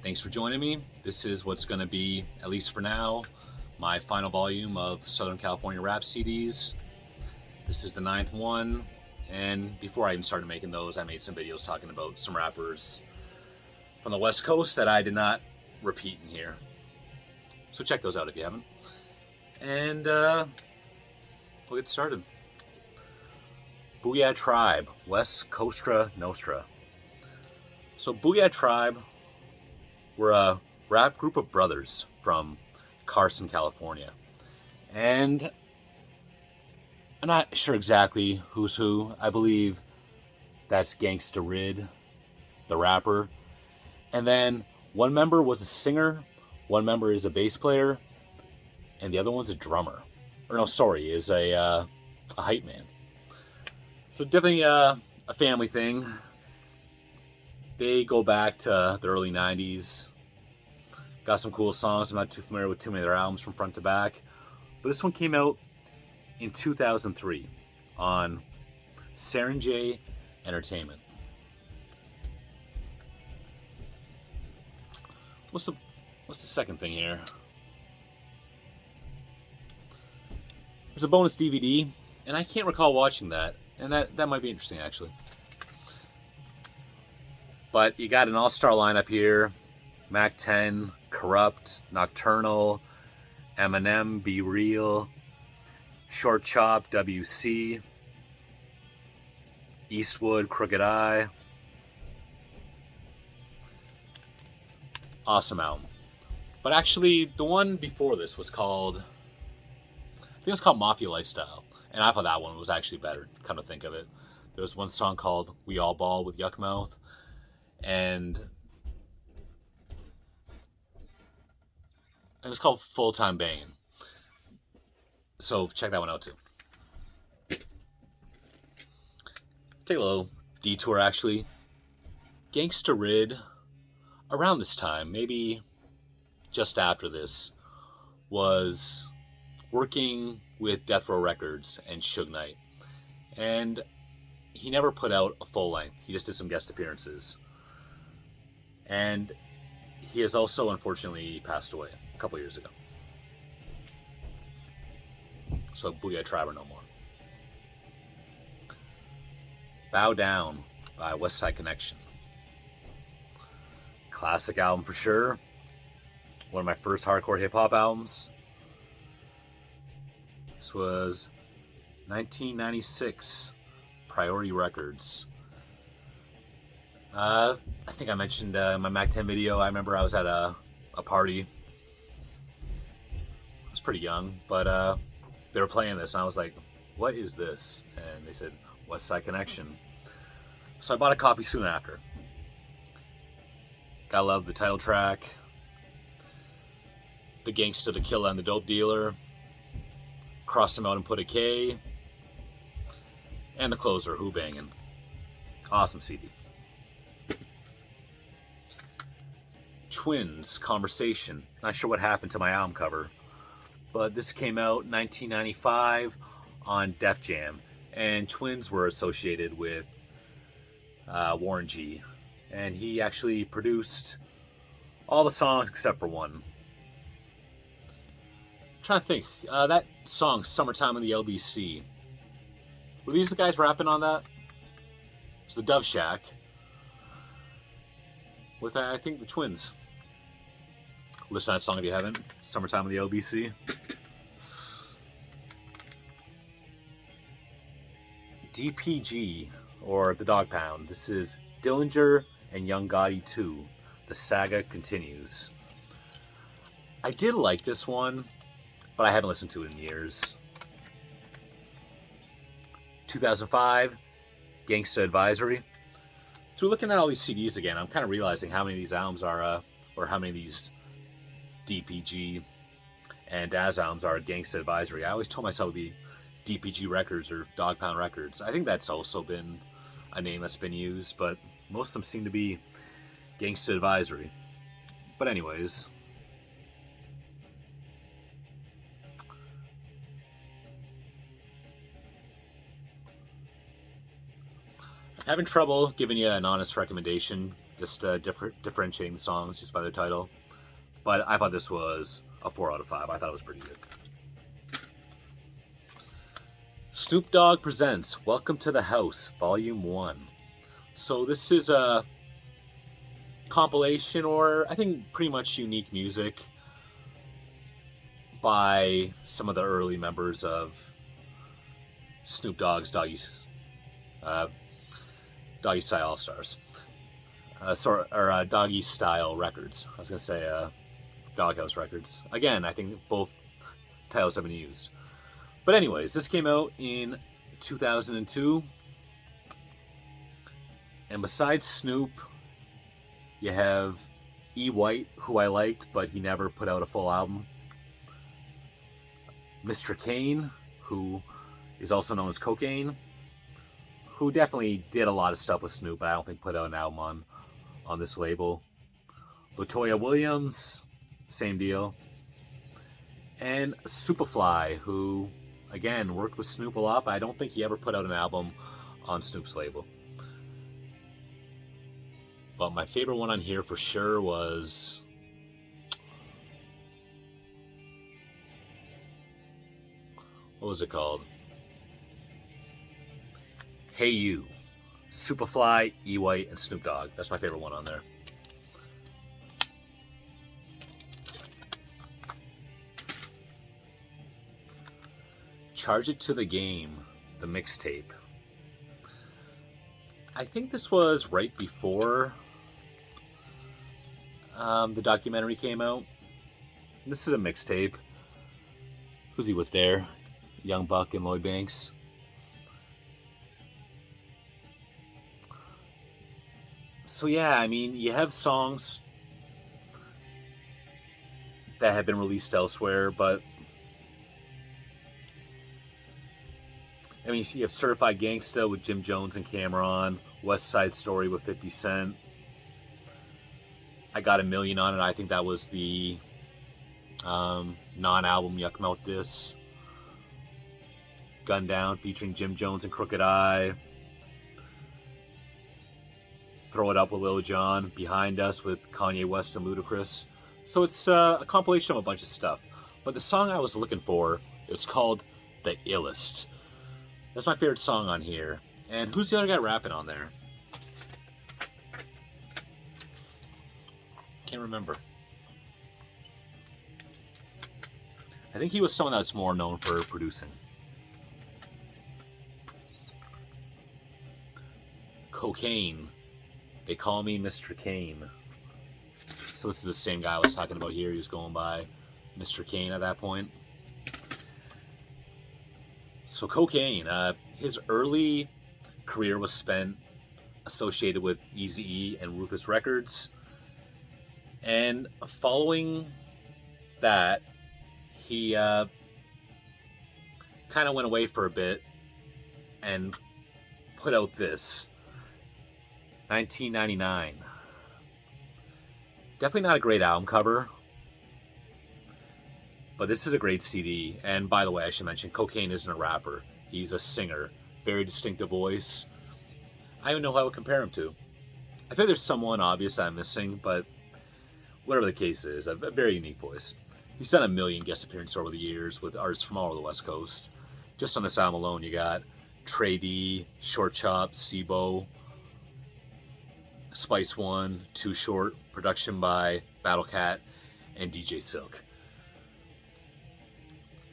Thanks for joining me. This is what's going to be, at least for now, my final volume of Southern California rap CDs. This is the 9th one, and before I even started making those, I made some videos talking about some rappers from the West Coast that I did not repeat in here. So check those out if you haven't. And we'll get started. Booyah Tribe, West Coastra Nostra. So Booyah Tribe were a rap group of brothers from Carson, California. And I'm not sure exactly who's who. I believe that's Gangsta Rid, the rapper. And then one member was a singer, one member is a bass player, and the other one's a drummer. Or no, sorry, is a hype man. So definitely a family thing. They go back to the early 90s. Got some cool songs. I'm not too familiar with too many of their albums from front to back. But this one came out in 2003 on Serengay Entertainment. What's the second thing here? There's a bonus DVD, and I can't recall watching that. And that might be interesting, actually. But you got an all-star lineup here. Mac 10, Corrupt, Nocturnal, Eminem, Be Real, Short Chop, WC, Eastwood, Crooked Eye. Awesome album. But actually, the one before this was called, I think it was called Mafia Lifestyle. And I thought that one was actually better, come to think of it. There was one song called We All Ball with Yuckmouth. And it was called Full Time Bangin'. So check that one out too. Take a little detour actually. Gangsta Rid, around this time, maybe just after this, was working with Death Row Records and Suge Knight. And he never put out a full length. He just did some guest appearances. And he has also unfortunately passed away a couple years ago. So Booyah Tribe are no more. Bow Down by Westside Connection. Classic album for sure. One of my first hardcore hip-hop albums. This was 1996, Priority Records. I think I mentioned in my Mac 10 video, I remember I was at a party. I was pretty young, but they were playing this, and I was like, what is this? And they said, Westside Connection. So I bought a copy soon after. Gotta love the title track. The Gangsta, the Killer, and the Dope Dealer. Cross Him Out and Put a K. And the closer, Who Bangin'. Awesome CD. Twins, Conversation. Not sure what happened to my album cover, but this came out in 1995 on Def Jam, and Twins were associated with Warren G, and he actually produced all the songs except for one. I'm trying to think, that song Summertime in the LBC, were these the guys rapping on that? It's the Dove Shack with I think the Twins. Listen to that song if you haven't. Summertime of the LBC. DPG, or The Dog Pound. This is Dillinger and Young Gotti 2. The saga continues. I did like this one, but I haven't listened to it in years. 2005, Gangsta Advisory. So looking at all these CDs again, I'm kind of realizing how many of these albums are, or how many of these DPG and Daz albums are Gangsta Advisory. I always told myself it would be DPG Records or Dog Pound Records. I think that's also been a name that's been used, but most of them seem to be Gangsta Advisory. But anyways, having trouble giving you an honest recommendation just differentiating the songs just by their title. But I thought this was a 4 out of 5. I thought it was pretty good. Snoop Dogg presents Welcome to the House, Volume 1. So this is a compilation, or I think pretty much unique music by some of the early members of Snoop Dogg's Doggy Style All-Stars. Doggy Style Records. I was going to say Doghouse Records. Again, I think both titles have been used. But anyways, this came out in 2002. And besides Snoop, you have E. White, who I liked, but he never put out a full album. Mr. Kane, who is also known as Cocaine, who definitely did a lot of stuff with Snoop, but I don't think put out an album on this label. Latoya Williams, same deal. And Superfly, who, again, worked with Snoop a lot, but I don't think he ever put out an album on Snoop's label. But my favorite one on here for sure was... what was it called? Hey You. Superfly, E. White, and Snoop Dogg. That's my favorite one on there. Charge It to the Game, the mixtape. I think this was right before the documentary came out. This is a mixtape. Who's he with there? Young Buck and Lloyd Banks. So yeah, I mean, you have songs that have been released elsewhere, but I mean, you have Certified Gangsta with Jim Jones and Cam'ron, West Side Story with 50 Cent. I Got a Million on It. I think that was the non-album Yuck Mouth Diss. Gun Down featuring Jim Jones and Crooked I. Throw It Up with Lil Jon. Behind Us with Kanye West and Ludacris. So it's a compilation of a bunch of stuff. But the song I was looking for, it's called The Illest. That's my favorite song on here. And who's the other guy rapping on there? Can't remember. I think he was someone that's more known for producing. Cocaine. They Call Me Mr. Kane. So this is the same guy I was talking about here. He was going by Mr. Kane at that point. So Cocaine, his early career was spent associated with Eazy-E and Ruthless Records. And following that, he kind of went away for a bit and put out this 1999. Definitely not a great album cover, but this is a great CD. And by the way, I should mention, Cocaine isn't a rapper. He's a singer. Very distinctive voice. I don't even know who I would compare him to. I feel there's someone obvious I'm missing, but whatever the case is, a very unique voice. He's done a million guest appearances over the years with artists from all over the West Coast. Just on this album alone, you got Trey D, Short Chop, Sibo, Spice One, Too Short, production by Battle Cat and DJ Silk.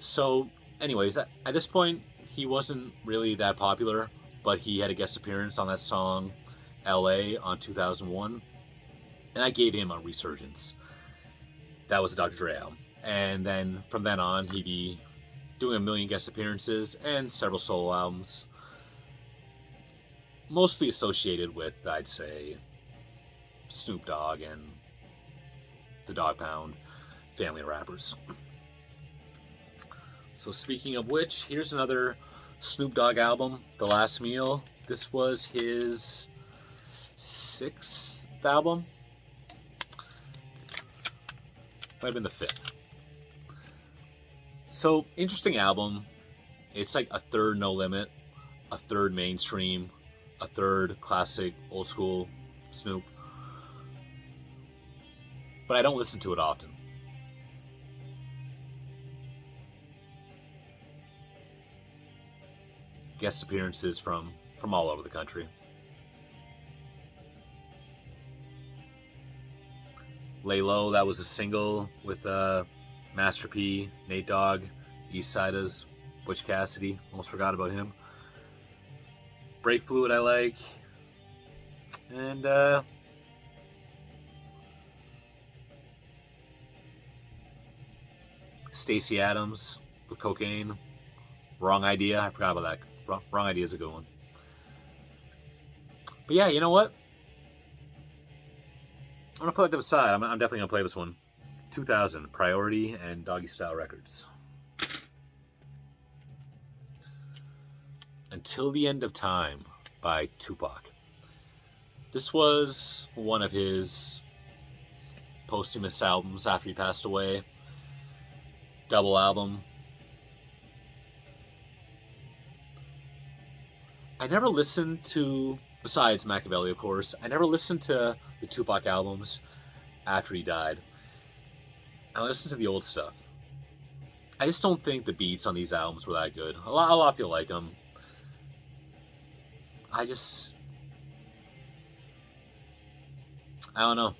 So, anyways, at this point, he wasn't really that popular, but he had a guest appearance on that song, LA, on 2001, and I gave him a resurgence. That was a Dr. Dre album. And then from then on, he'd be doing a million guest appearances and several solo albums, mostly associated with, I'd say, Snoop Dogg and the Dogg Pound family of rappers. So speaking of which, here's another Snoop Dogg album, The Last Meal. This was his 6th album. Might have been the 5th. So, interesting album. It's like a third No Limit, a third mainstream, a third classic old school Snoop. but I don't listen to it often. Guest appearances from all over the country. Lay Low, that was a single with Master P, Nate Dogg, East Sida's, Butch Cassidy. Almost forgot about him. Brake Fluid I like. And Stacey Adams with Cocaine. Wrong Idea. I forgot about that. Wrong Idea is a good one. But yeah, you know what? I'm going to put them aside. I'm definitely going to play this one. 2000, Priority and Doggy Style Records. Until the End of Time by Tupac. This was one of his posthumous albums after he passed away. Double album. I never listened to, besides Machiavelli of course, I never listened to the Tupac albums after he died. I listened to the old stuff. I just don't think the beats on these albums were that good. A lot of people like them. I don't know.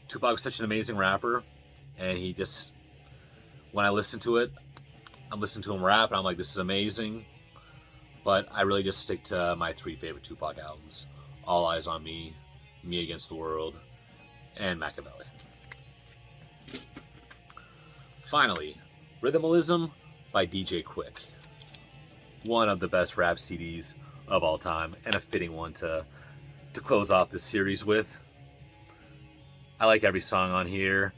Tupac was such an amazing rapper, and he just, when I listen to it, I'm listening to him rap, and I'm like, this is amazing. But I really just stick to my 3 favorite Tupac albums. All Eyes on Me, Me Against the World, and Machiavelli. Finally, Rhythmalism by DJ Quick. One of the best rap CDs of all time, and a fitting one to close off this series with. I like every song on here.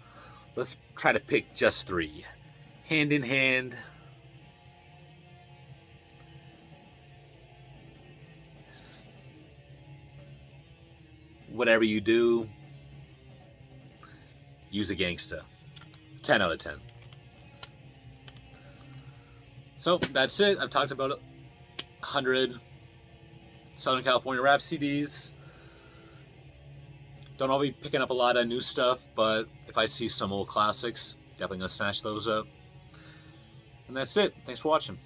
Let's try to pick just 3. Hand in Hand. Whatever You Do. Use a Gangsta. 10 out of 10. So that's it. I've talked about 100 Southern California rap CDs. Don't always be picking up a lot of new stuff, but if I see some old classics, definitely gonna snatch those up. And that's it. Thanks for watching.